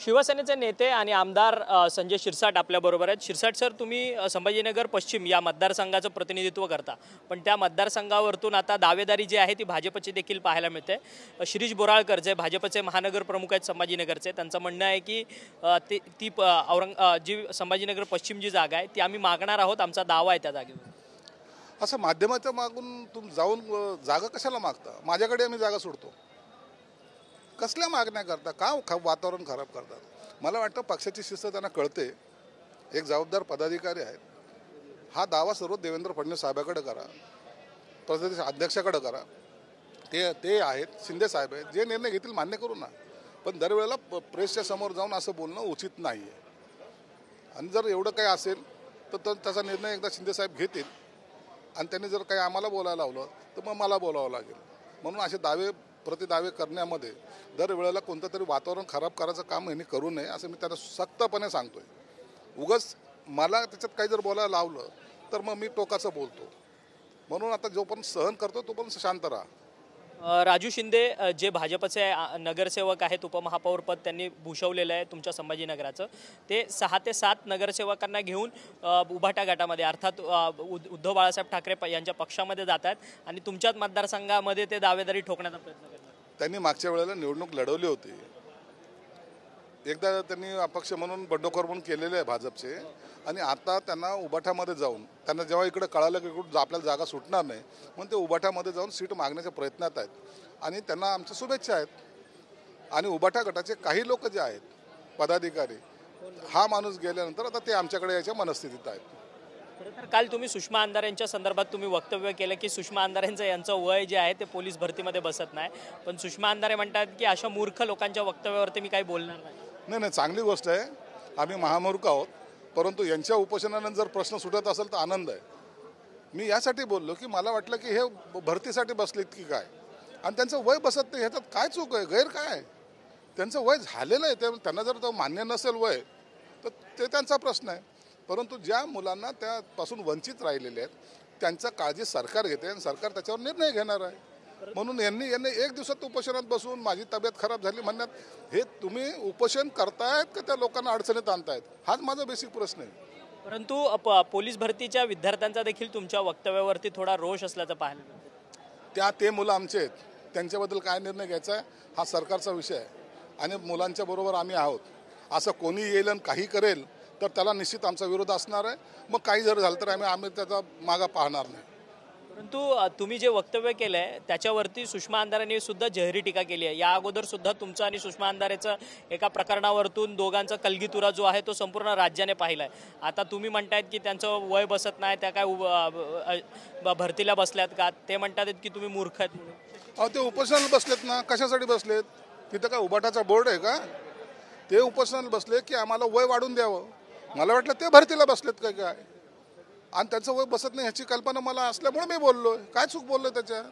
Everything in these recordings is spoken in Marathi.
शिवसेनेचे नेते आणि आमदार संजय शिरसाट आपल्याबरोबर आहेत। शिरसाट सर, तुम्ही संभाजीनगर पश्चिम या मतदारसंघाचं प्रतिनिधित्व करता, पण त्या मतदारसंघावरतून आता दावेदारी जी आहे ती भाजपची देखील पाहायला मिळते। शिरीष बोराळकर जे भाजपचे महानगर प्रमुख आहेत संभाजीनगरचे, त्यांचं म्हणणं आहे की जी संभाजीनगर पश्चिम जी जागा आहे ती आम्ही मागणार आहोत, आमचा दावा आहे त्या जागेवर। असं माध्यमाच्या मागून तुम्ही जाऊन जागा कशाला मागता? माझ्याकडे आम्ही जागा सोडतो, कसल्या मागण्या करता? का वातावरण खराब करतात? मला वाटतं पक्षाची शिस्त त्यांना कळते, एक जबाबदार पदाधिकारी आहेत। हा दावा सर्व देवेंद्र फडणवीस साहेबांकडे करा, प्रदेश अध्यक्षाकडे करा, ते आहेत, शिंदे साहेब आहेत, जे निर्णय घेतील मान्य करू ना। पण दरवेळेला प्रेसच्या समोर जाऊन असं बोलणं उचित नाही आहे। आणि जर एवढं काही असेल तर त्याचा निर्णय एकदा शिंदे साहेब घेतील, आणि त्यांनी जर काही आम्हाला बोलायला लावलं तर मग मला बोलावं लागेल। म्हणून असे प्रतिदावे करण्यामध्ये दरवेळेला कोणतं तरी वातावरण खराब करायचं काम यांनी करू नये, असं मी त्यांना सख्तपणे सांगतोय। उगाच मला त्याच्यात काही जर बोलायला लावलं तर मग मी टोकाचं बोलतो, म्हणून आता जोपर्यंत सहन करतो तोपर्यंत शांत राहा। राजू शिंदे जे भाजपचे नगरसेवक आहेत, उपमहापौर पद त्यांनी भूषवलेलं आहे तुमच्या संभाजीनगराचं, ते 6 ते 7 नगरसेवकांना घेऊन उभाटा गटामध्ये अर्थात उद्धव बाळासाहेब ठाकरे यांच्या पक्षामध्ये जात आहेत आणि तुमच्याच मतदारसंघामध्ये ते दावेदारी ठोकण्याचा प्रयत्न करतात। त्यांनी मागच्या वेळेला निवडणूक लढवली होती, एकदा त्यांनी अपक्ष म्हणून बंडखोर म्हणून केलेले आहे भाजपचे, आणि आता त्यांना उभाटामध्ये जाऊन त्यांना जेव्हा इकडे कळालं की इकडून आपल्याला जागा सुटणार नाही म्हणून ते उभाटामध्ये जाऊन सीट मागण्याच्या प्रयत्नात आहेत, आणि त्यांना आमच्या शुभेच्छा आहेत। आणि उभाटा गटाचे काही लोक जे आहेत पदाधिकारी, हा माणूस गेल्यानंतर आता ते आमच्याकडे यायच्या मनस्थितीत आहेत। खरं तर काल तुम्ही सुषमा अंधारे यांच्या संदर्भात तुम्ही वक्तव्य केलं की सुषमा अंधारेंचं यांचं वय जे आहे ते पोलीस भरतीमध्ये बसत नाही, पण सुषमा अंधारे म्हणतात की अशा मूर्ख लोकांच्या वक्तव्यावरती मी काही बोलणार नाही। नाही, चांगली गोष्ट आहे, आम्ही महामूर्ख आहोत, परंतु यांच्या उपोषणानं जर प्रश्न सुटत असेल तर आनंद आहे। मी यासाठी बोललो की मला वाटलं की हे भरतीसाठी बसलेत की काय, आणि त्यांचं वय बसत नाही, ह्याच्यात काय चूक आहे, गैर काय आहे? त्यांचं वय झालेलं आहे, त्यांना जर तो मान्य नसेल वय तर ते त्यांचा प्रश्न आहे, परंतु ज्या मुलांना त्यापासून वंचित राहिलेले आहेत त्यांचा काळजी सरकार घेते आणि सरकार त्याच्यावर निर्णय घेणार आहे। म्हणून यांनी एक दिवसात उपोषणात बसून माझी तब्येत खराब झाली म्हणण्यात, हे तुम्ही उपोषण करतायत का त्या लोकांना अडचणीत आणतायत, हाच माझा बेसिक प्रश्न आहे। परंतु पोलीस भरतीच्या विद्यार्थ्यांचा देखील तुमच्या वक्तव्यावरती थोडा रोष असल्याचं पाहायला मिळतं। ते मुलं आमचे आहेत, त्यांच्याबद्दल काय निर्णय घ्यायचा आहे हा सरकारचा विषय आहे, आणि मुलांच्या बरोबर आम्ही आहोत। असं कोणी येईल आणि काही करेल तर त्याला निश्चित आमचा विरोध असणार आहे, मग काही जर झालं तर आम्ही त्याचा मागा पाहणार नाही। परंतु तुम्ही जे वक्तव्य केलं आहे त्याच्यावरती सुषमा अंधारेंनी सुद्धा जहरी टीका केली आहे। या अगोदर सुद्धा तुमचं आणि सुषमा अंधारेचं एका प्रकरणावरतून दोघांचा कलगीतुरा जो आहे तो संपूर्ण राज्याने पाहिला आहे। आता तुम्ही म्हणतायत की त्यांचं वय बसत नाही, त्या काय भरतीला बसल्यात का? ते म्हणतात की तुम्ही मूर्ख आहेत म्हणून। ते उपोषणाला बसलेत ना, कशासाठी बसलेत? तिथं काय उभाटाचा बोर्ड आहे का? ते उपोषणाला बसले की आम्हाला वय वाढून द्यावं, मला वाटलं ते भरतीला बसलेत काय, आणि त्यांचं वय बसत नाही ह्याची कल्पना मला असल्यामुळे मी बोललो। काय चूक बोललो त्याच्यात?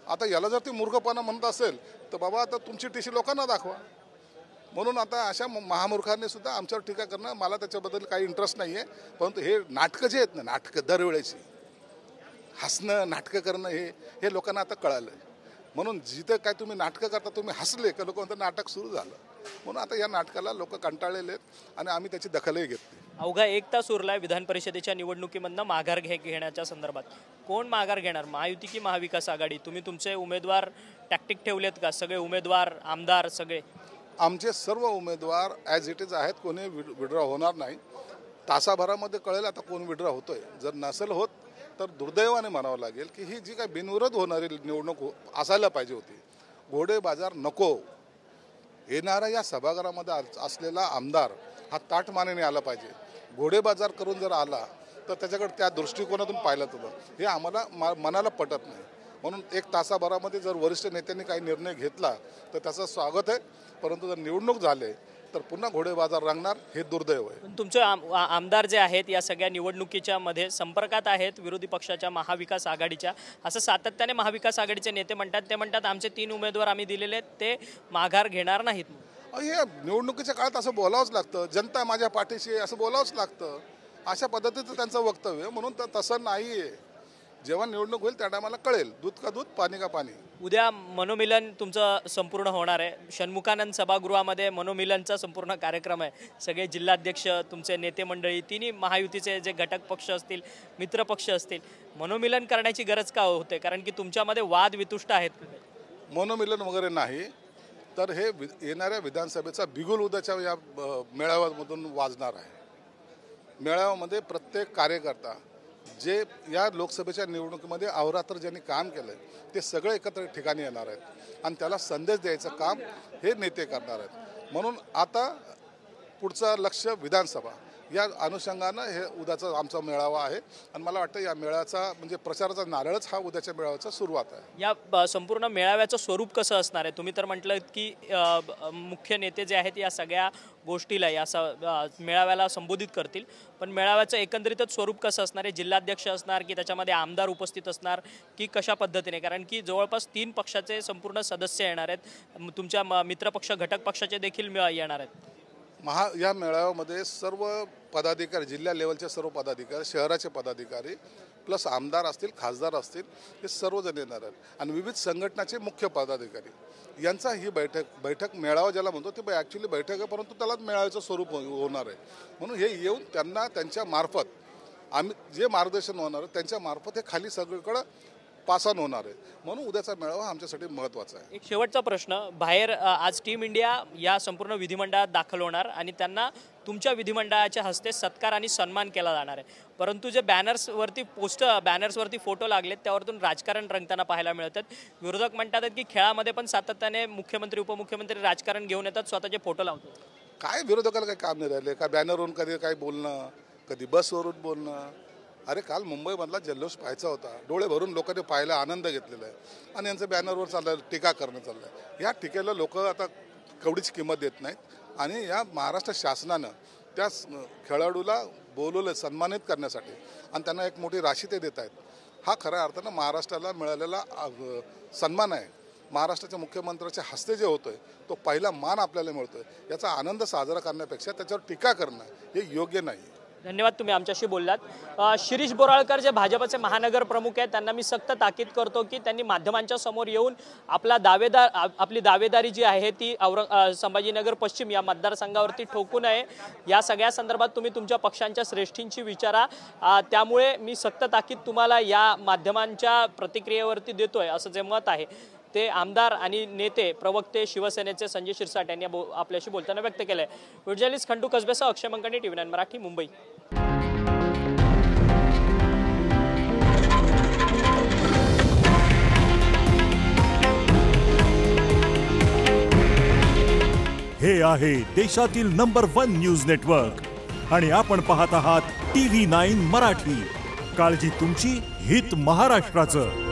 आता याला जर ती मूर्खपणा म्हणत असेल तर बाबा आता तुमची टीशी लोकांना दाखवा। म्हणून आता अशा महामूर्खांनी सुद्धा आमच्यावर टीका करणं, मला त्याच्याबद्दल काही इंटरेस्ट नाही आहे, परंतु हे नाटकं जे आहेत ना, नाटकं दरवेळेची हसणं, नाटकं करणं, हे लोकांना आता कळालं आहे। म्हणून जिथं काय तुम्ही नाटकं करता, तुम्ही हसले का लोक म्हणतात नाटक सुरू झालं, म्हणून आता या नाटकाला लोक कंटाळलेले आहेत आणि आम्ही त्याची दखलही घेत नाही। अवघा 1 तास उरलाय विधान परिषदेच्या निवडणुकीमधनं माघार घेण्याच्या संदर्भात। कोण माघार घेणार, महायुती की महाविकास आघाडी? तुम्ही तुमचे उमेदवार टॅक्टिक ठेवलेत का? सगळे उमेदवार, आमदार सगळे? आमचे सर्व उमेदवार ॲज इट इज आहेत, कोणी विड्रॉ होणार नाही। तासाभरामध्ये कळेल आता कोण विड्रॉ होतोय। जर नसेल होत तर दुर्दैवाने म्हणावं लागेल की ही जी काय बिनविरोध होणारी निवडणूक असायला पाहिजे होती। घोडे बाजार नको, येणारा या सभागृहामध्ये असलेला आमदार हा ताटमानेने आला पाहिजे। घोडे बाजार करून जर आला तर त्याच्याकडे त्या दृष्टिकोनातून पाहिलं होतं, हे आम्हाला मनाला पटत नाही। म्हणून 1 तासाभरामध्ये जर वरिष्ठ नेत्यांनी काही निर्णय घेतला तर त्याचं स्वागत आहे, परंतु जर निवडणूक झाले तर पुन्हा घोडे बाजार रंगणार, हे दुर्दैव आहे। पण तुमचे आमदार जे आहेत या सगळ्या निवडणुकीच्या मध्ये संपर्कात आहेत विरोधी पक्षाच्या महाविकास आघाडीच्या, असं सातत्याने महाविकास आघाडीचे नेते म्हणतात। ते म्हणतात आमचे 3 उमेदवार आम्ही दिलेले आहेत, ते माघार घेणार नाहीत। हे निवडणुकीच्या काळात असं बोलावंच लागतं, जनता माझ्या पाठीशी असं बोलावंच लागतं, अशा पद्धतीचं त्यांचं वक्तव्य। म्हणून तर तसं नाही आहे, जेव्हा निवडणूक होईल त्या टायमाला कळेल, दूध का दूध पाणी का पाणी. उद्या मनोमिलन तुमचं संपूर्ण होणार आहे. षण्मुखानंद सभागृहामध्ये मनोमिलनचा संपूर्ण कार्यक्रम आहे. सगळे जिल्हाध्यक्ष, तुमचे नेते मंडळी, तिन्ही महायुतीचे जे घटक पक्ष असतील, मित्र पक्ष असतील, मनोमिलन करण्याची गरज का होते? कारण की तुमच्यामध्ये वाद वितुष्ट आहेत. मनोमिलन वगैरे नाही, तर हे येणाऱ्या विधानसभेचा बिगुल उद्याच्या या मेळाव्यामधून वाजणार आहे. मेळाव्यामध्ये प्रत्येक कार्यकर्ता जे या लोकसभेच्या निवडणुकीमध्ये अहोरात्र ज्यांनी काम केलं आहे ते सगळे एकत्र ठिकाणी येणार आहेत आणि त्याला संदेश द्यायचं काम हे नेते करणार आहेत. म्हणून आता पुढचं लक्ष विधानसभा या अनुषंगानं हे उद्याचा आमचा मेळावा आहे आणि मला वाटतं या मेळाव्याचा म्हणजे प्रचाराचा नारळच हा उद्याच्या मेळाव्याचा सुरुवात आहे. या संपूर्ण मेळाव्याचं स्वरूप कसं असणार आहे? तुम्ही तर म्हटलं की मुख्य नेते जे आहेत या सगळ्या गोष्टीला या मेळाव्याला संबोधित करतील, पण मेळाव्याचं एकंदरीतच स्वरूप कसं असणार आहे? जिल्हाध्यक्ष असणार की त्याच्यामध्ये आमदार उपस्थित असणार की कशा पद्धतीने? कारण की जवळपास 3 पक्षाचे संपूर्ण सदस्य येणार आहेत, तुमच्या मित्रपक्ष घटक पक्षाचे देखील येणार आहेत. या मेळाव्यामध्ये सर्व पदाधिकारी, जिल्हा लेवलचे सर्व पदाधिकारी, शहराचे पदाधिकारी प्लस आमदार असतील, खासदार असतील, हे सर्वजण येणार आहेत आणि विविध संघटनाचे मुख्य पदाधिकारी यांचा ही बैठक मेळावा ज्याला म्हणतो ते ॲक्च्युली बैठक आहे, परंतु त्याला मेळाव्याचं स्वरूप होणार आहे. म्हणून हे येऊन त्यांना त्यांच्या मार्फत आम्ही जे मार्गदर्शन होणार आहे त्यांच्या मार्फत हे खाली सगळीकडं पास ऑन होणार आहे. म्हणून उद्याचा मेळावा आमच्यासाठी महत्त्वाचा आहे. एक शेवटचा प्रश्न, बाहेर आज टीम इंडिया या संपूर्ण विधिमंडळात दाखल होणार आणि त्यांना तुमच्या विधिमंडळाच्या हस्ते सत्कार आणि सन्मान केला जाणार आहे, परंतु जे बॅनर्सवरती फोटो लागलेत त्यावरतून राजकारण रंगताना पाहायला मिळतात. विरोधक म्हणतात की खेळामध्ये पण सातत्याने मुख्यमंत्री उपमुख्यमंत्री राजकारण घेऊन येतात, स्वतःचे फोटो लावतात. काय विरोधकाला काही काम नाही राहिले का? बॅनरवरून कधी काही बोलणं, कधी बसवरून बोलणं. अरे काल मुंबईमधला जल्लोष पाहायचा होता, डोळे भरून लोकांनी पाहायला आनंद घेतलेला आहे आणि यांचं बॅनरवर चाललं टीका करणं चाललं आहे. या टीकेला लोक आता कवडीची किंमत देत नाहीत आणि या महाराष्ट्र शासनानं त्या खेळाडूला बोलवलं सन्मानित करण्यासाठी आणि त्यांना एक मोठी राशी ते देत आहेत. हा खऱ्या अर्थानं महाराष्ट्राला मिळालेला सन्मान आहे. महाराष्ट्राच्या मुख्यमंत्र्याच्या हस्ते जे होतोय तो पहिला मान आपल्याला मिळतोय, याचा आनंद साजरा करण्यापेक्षा त्याच्यावर टीका करणं हे योग्य नाही. धन्यवाद, तुम्ही आमच्याशी बोललात. शिरीष बोराळकर जे भाजपचे महानगर प्रमुख आहेत त्यांना मी सक्त ताकीद करतो की त्यांनी माध्यमांच्या समोर येऊन आपली दावेदारी जी आहे ती संभाजीनगर पश्चिम या मतदारसंघावरती ठोकू नये. या सगळ्या संदर्भात तुम्ही तुमच्या पक्षांच्या श्रेष्ठींची विचारा. त्यामुळे मी सक्त ताकीद तुम्हाला या माध्यमांच्या प्रतिक्रियेवरती देतोय. असं जे मत आहे ते आमदार आणि नेते प्रवक्ते शिवसेनेचे संजय शिरसाट यांनी आपल्याशी बोलताना व्यक्त केलंय. जर्नलिस्ट खंडू कसबेसह अक्षय मंकणी, TV9 मराठी, मुंबई. हे आहे देशातील नंबर 1 न्यूज नेटवर्क आणि आपण पाहत आहात TV9 मराठी. काळजी तुमची, हित महाराष्ट्राचं.